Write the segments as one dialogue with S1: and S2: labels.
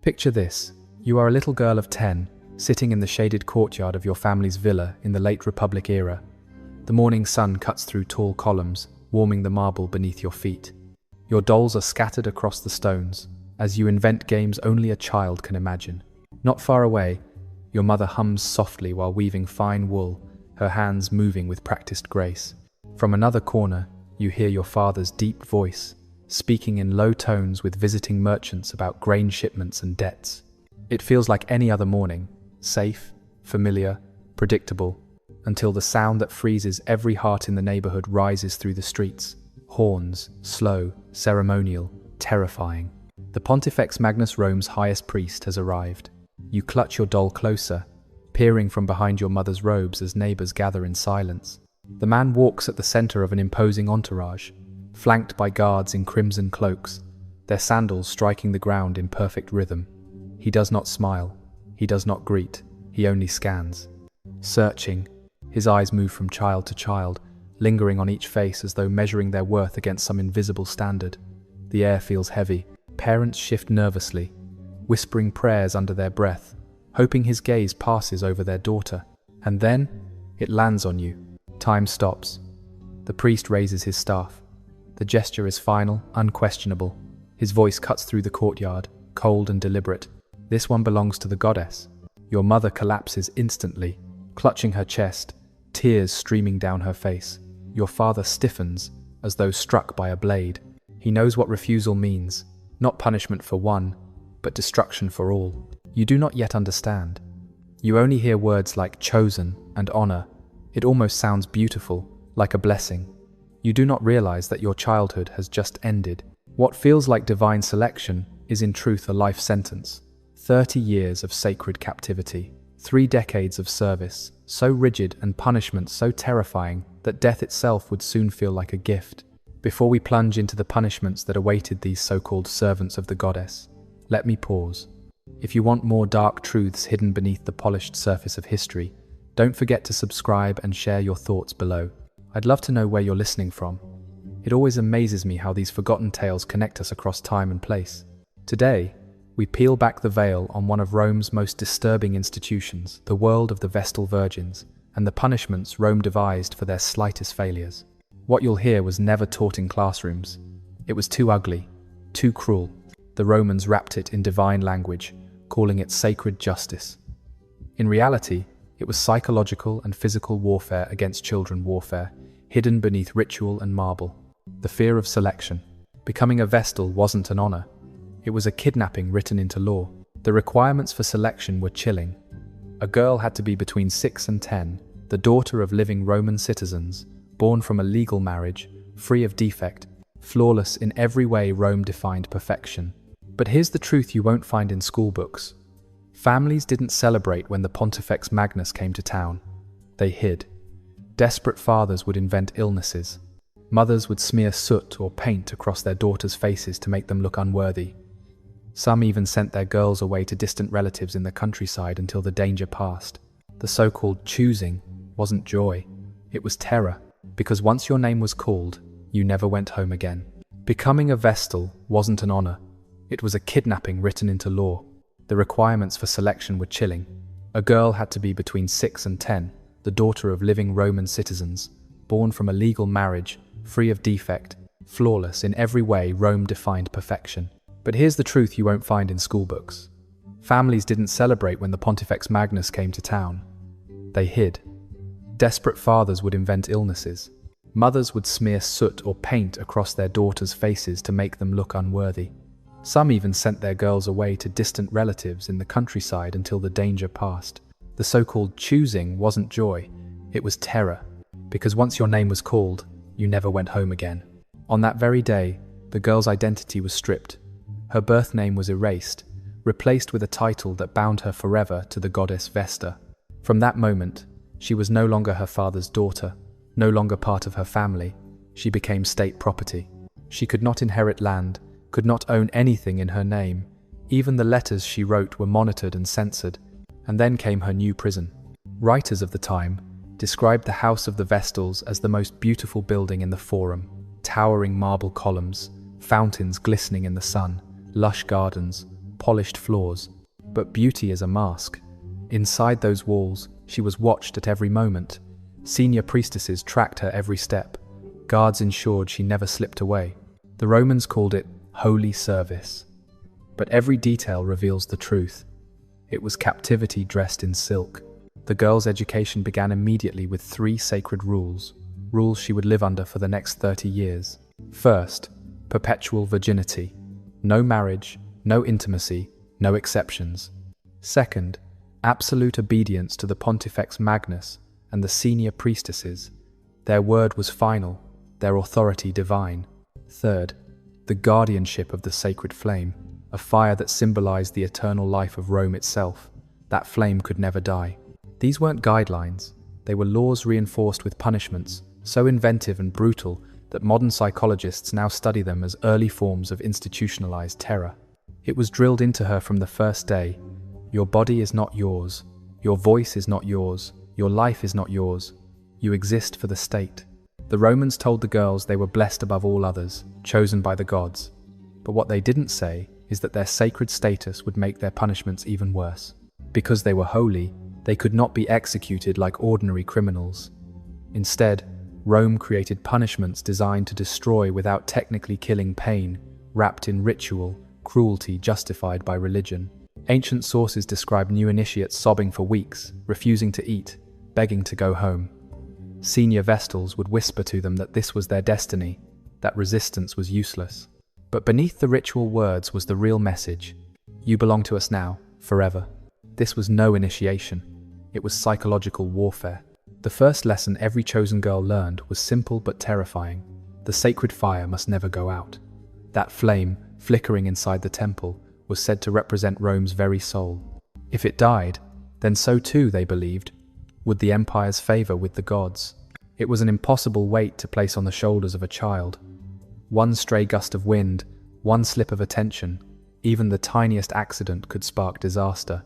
S1: Picture this. You are a little girl of 10, sitting in the shaded courtyard of your family's villa in the late Republic era. The morning sun cuts through tall columns, warming the marble beneath your feet. Your dolls are scattered across the stones, as you invent games only a child can imagine. Not far away, your mother hums softly while weaving fine wool, her hands moving with practiced grace. From another corner, you hear your father's deep voice, speaking in low tones with visiting merchants about grain shipments and debts. It feels like any other morning, safe, familiar, predictable, until the sound that freezes every heart in the neighborhood rises through the streets. Horns, slow, ceremonial, terrifying. The Pontifex Magnus Rome's highest priest has arrived. You clutch your doll closer, peering from behind your mother's robes as neighbors gather in silence. The man walks at the center of an imposing entourage, flanked by guards in crimson cloaks, their sandals striking the ground in perfect rhythm. He does not smile, he does not greet, he only scans. Searching, his eyes move from child to child, lingering on each face as though measuring their worth against some invisible standard. The air feels heavy. Parents shift nervously, whispering prayers under their breath, hoping his gaze passes over their daughter. And then, it lands on you. Time stops. The priest raises his staff. The gesture is final, unquestionable. His voice cuts through the courtyard, cold and deliberate. This one belongs to the goddess. Your mother collapses instantly, clutching her chest, tears streaming down her face. Your father stiffens, as though struck by a blade. He knows what refusal means, not punishment for one, but destruction for all. You do not yet understand. You only hear words like chosen and honor. It almost sounds beautiful, like a blessing. You do not realize that your childhood has just ended. What feels like divine selection is in truth a life sentence. 30 years of sacred captivity, 3 decades of service, so rigid and punishment so terrifying that death itself would soon feel like a gift. Before we plunge into the punishments that awaited these so-called servants of the goddess, let me pause. If you want more dark truths hidden beneath the polished surface of history, don't forget to subscribe and share your thoughts below. I'd love to know where you're listening from. It always amazes me how these forgotten tales connect us across time and place. Today, we peel back the veil on one of Rome's most disturbing institutions, the world of the Vestal Virgins, and the punishments Rome devised for their slightest failures. What you'll hear was never taught in classrooms. It was too ugly, too cruel. The Romans wrapped it in divine language, calling it sacred justice. In reality, it was psychological and physical warfare against children warfare, hidden beneath ritual and marble. The fear of selection. Becoming a Vestal wasn't an honor. It was a kidnapping written into law. The requirements for selection were chilling. A girl had to be between 6 and 10, the daughter of living Roman citizens, born from a legal marriage, free of defect, flawless in every way Rome defined perfection. But here's the truth you won't find in school books. Families didn't celebrate when the Pontifex Magnus came to town. They hid. Desperate fathers would invent illnesses. Mothers would smear soot or paint across their daughters' faces to make them look unworthy. Some even sent their girls away to distant relatives in the countryside until the danger passed. The so-called choosing wasn't joy, it was terror, because once your name was called, you never went home again. Becoming a Vestal wasn't an honor, it was a kidnapping written into law. The requirements for selection were chilling. A girl had to be between 6 and 10, the daughter of living Roman citizens, born from a legal marriage, free of defect, flawless in every way Rome defined perfection. But here's the truth you won't find in school books. Families didn't celebrate when the Pontifex Magnus came to town. They hid. Desperate fathers would invent illnesses. Mothers would smear soot or paint across their daughters' faces to make them look unworthy. Some even sent their girls away to distant relatives in the countryside until the danger passed. The so-called choosing wasn't joy, it was terror, because once your name was called, you never went home again. On that very day, the girl's identity was stripped. Her birth name was erased, replaced with a title that bound her forever to the goddess Vesta. From that moment, she was no longer her father's daughter, no longer part of her family. She became state property. She could not inherit land, could not own anything in her name. Even the letters she wrote were monitored and censored. And then came her new prison. Writers of the time described the House of the Vestals as the most beautiful building in the Forum. Towering marble columns, fountains glistening in the sun, lush gardens, polished floors. But beauty is a mask. Inside those walls, she was watched at every moment. Senior priestesses tracked her every step. Guards ensured she never slipped away. The Romans called it holy service. But every detail reveals the truth. It was captivity dressed in silk. The girl's education began immediately with 3 sacred rules she would live under for the next 30 years. First, perpetual virginity. No marriage, no intimacy, no exceptions. Second, absolute obedience to the Pontifex Magnus and the senior priestesses. Their word was final, their authority divine. Third, the guardianship of the sacred flame, a fire that symbolized the eternal life of Rome itself. That flame could never die. These weren't guidelines, they were laws reinforced with punishments, so inventive and brutal that modern psychologists now study them as early forms of institutionalized terror. It was drilled into her from the first day. Your body is not yours. Your voice is not yours. Your life is not yours. You exist for the state. The Romans told the girls they were blessed above all others, chosen by the gods. But what they didn't say is that their sacred status would make their punishments even worse. Because they were holy, they could not be executed like ordinary criminals. Instead, Rome created punishments designed to destroy without technically killing pain, wrapped in ritual, cruelty justified by religion. Ancient sources describe new initiates sobbing for weeks, refusing to eat, begging to go home. Senior Vestals would whisper to them that this was their destiny, that resistance was useless. But beneath the ritual words was the real message. You belong to us now, forever. This was no initiation. It was psychological warfare. The first lesson every chosen girl learned was simple but terrifying. The sacred fire must never go out. That flame, flickering inside the temple, was said to represent Rome's very soul. If it died, then so too, they believed, would the empire's favor with the gods. It was an impossible weight to place on the shoulders of a child. One stray gust of wind, one slip of attention, even the tiniest accident could spark disaster.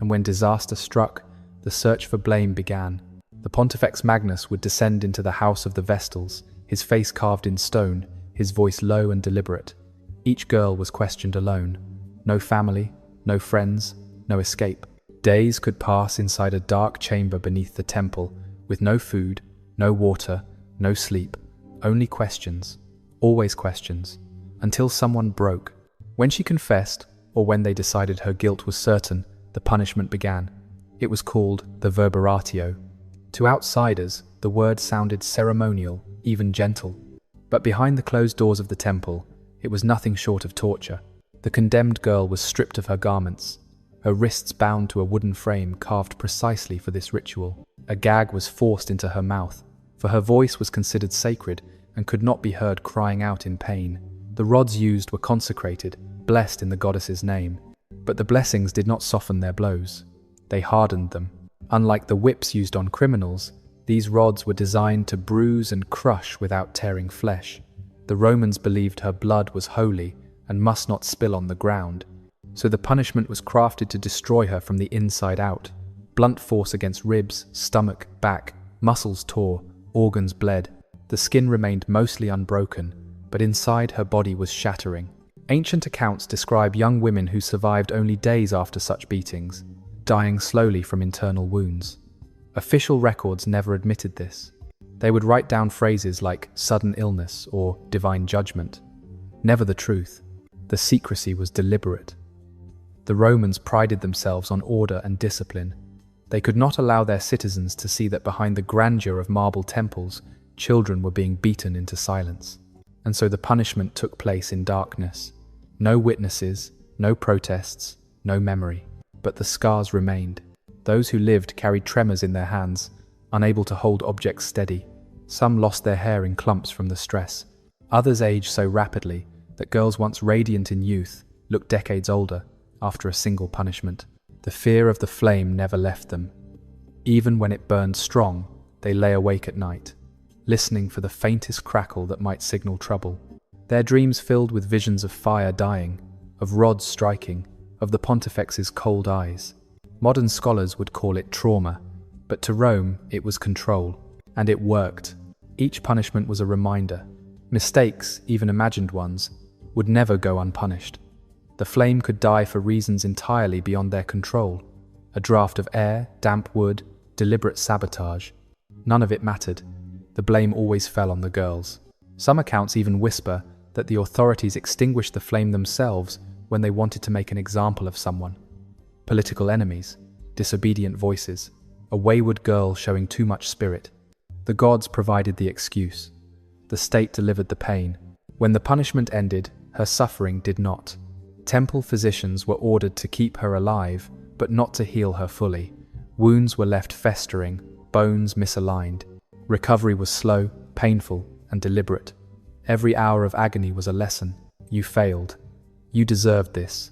S1: And when disaster struck, the search for blame began. The Pontifex Magnus would descend into the house of the Vestals, his face carved in stone, his voice low and deliberate. Each girl was questioned alone. No family, no friends, no escape. Days could pass inside a dark chamber beneath the temple, with no food, no water, no sleep, only questions, always questions, until someone broke. When she confessed, or when they decided her guilt was certain, the punishment began. It was called the verberatio. To outsiders, the word sounded ceremonial, even gentle. But behind the closed doors of the temple, it was nothing short of torture. The condemned girl was stripped of her garments, her wrists bound to a wooden frame carved precisely for this ritual. A gag was forced into her mouth, for her voice was considered sacred and could not be heard crying out in pain. The rods used were consecrated, blessed in the goddess's name. But the blessings did not soften their blows. They hardened them. Unlike the whips used on criminals, these rods were designed to bruise and crush without tearing flesh. The Romans believed her blood was holy and must not spill on the ground. So the punishment was crafted to destroy her from the inside out. Blunt force against ribs, stomach, back, muscles tore, organs bled. The skin remained mostly unbroken, but inside her body was shattering. Ancient accounts describe young women who survived only days after such beatings, dying slowly from internal wounds. Official records never admitted this. They would write down phrases like sudden illness or divine judgment. Never the truth. The secrecy was deliberate. The Romans prided themselves on order and discipline. They could not allow their citizens to see that behind the grandeur of marble temples, children were being beaten into silence. And so the punishment took place in darkness. No witnesses, no protests, no memory. But the scars remained. Those who lived carried tremors in their hands, unable to hold objects steady. Some lost their hair in clumps from the stress. Others aged so rapidly that girls once radiant in youth looked decades older after a single punishment. The fear of the flame never left them. Even when it burned strong, they lay awake at night, listening for the faintest crackle that might signal trouble. Their dreams filled with visions of fire dying, of rods striking, of the Pontifex's cold eyes. Modern scholars would call it trauma, but to Rome it was control, and it worked. Each punishment was a reminder. Mistakes, even imagined ones, would never go unpunished. The flame could die for reasons entirely beyond their control. A draught of air, damp wood, deliberate sabotage. None of it mattered. The blame always fell on the girls. Some accounts even whisper that the authorities extinguished the flame themselves when they wanted to make an example of someone. Political enemies, disobedient voices, a wayward girl showing too much spirit. The gods provided the excuse. The state delivered the pain. When the punishment ended, her suffering did not. Temple physicians were ordered to keep her alive, but not to heal her fully. Wounds were left festering, bones misaligned. Recovery was slow, painful, and deliberate. Every hour of agony was a lesson. You failed. You deserved this.